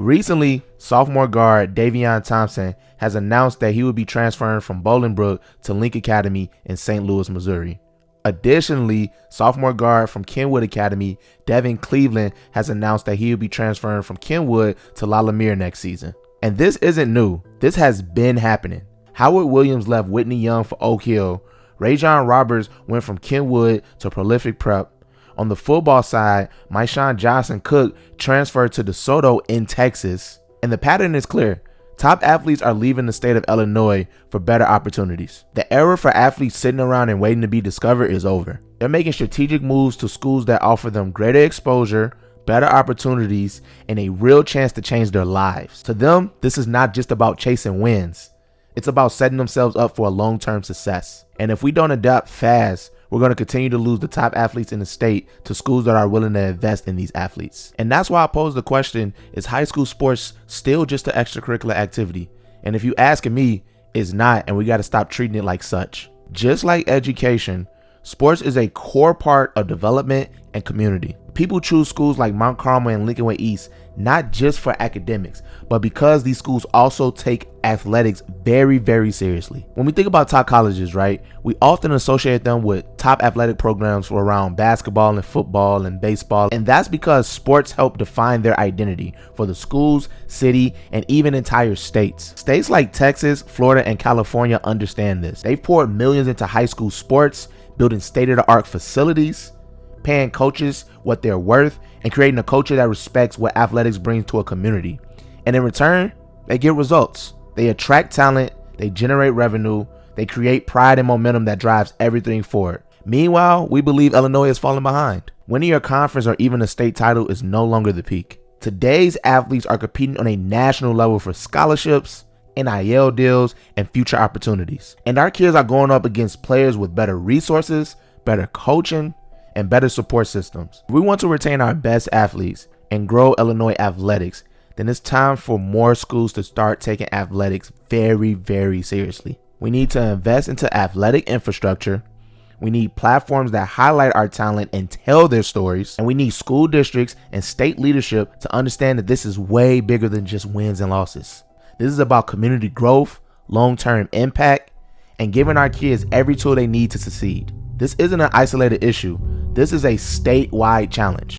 Recently, sophomore guard Davion Thompson has announced that he will be transferring from Bolingbrook to Link Academy in St. Louis, Missouri. Additionally, sophomore guard from Kenwood Academy, Devin Cleveland, has announced that he will be transferring from Kenwood to La Lumiere next season. And this isn't new. This has been happening. Howard Williams left Whitney Young for Oak Hill. Rajon Roberts went from Kenwood to Prolific Prep. On the football side, Myshawn Johnson Cook transferred to DeSoto in Texas. And the pattern is clear. Top athletes are leaving the state of Illinois for better opportunities. The era for athletes sitting around and waiting to be discovered is over. They're making strategic moves to schools that offer them greater exposure, better opportunities, and a real chance to change their lives. To them, this is not just about chasing wins. It's about setting themselves up for a long-term success. And if we don't adapt fast, we're going to continue to lose the top athletes in the state to schools that are willing to invest in these athletes. And that's why I pose the question, is high school sports still just an extracurricular activity? And if you asking me, it's not, and we got to stop treating it like such. Just like education, sports is a core part of development and community. People choose schools like Mount Carmel and Lincoln Way East not just for academics, but because these schools also take athletics very, very seriously. When we think about top colleges, right, we often associate them with top athletic programs for around basketball and football and baseball, and that's because sports help define their identity for the schools, city, and even entire states. States like Texas, Florida, and California understand this. They've poured millions into high school sports, building state-of-the-art facilities, paying coaches what they're worth, and creating a culture that respects what athletics brings to a community. And in return, they get results. They attract talent, they generate revenue, they create pride and momentum that drives everything forward. Meanwhile, we believe Illinois is falling behind. Winning a conference or even a state title is no longer the peak. Today's athletes are competing on a national level for scholarships, NIL deals, and future opportunities. And our kids are going up against players with better resources, better coaching, and better support systems. If we want to retain our best athletes and grow Illinois athletics, then it's time for more schools to start taking athletics very, very seriously. We need to invest into athletic infrastructure. We need platforms that highlight our talent and tell their stories. And we need school districts and state leadership to understand that this is way bigger than just wins and losses. This is about community growth, long-term impact, and giving our kids every tool they need to succeed. This isn't an isolated issue. This is a statewide challenge.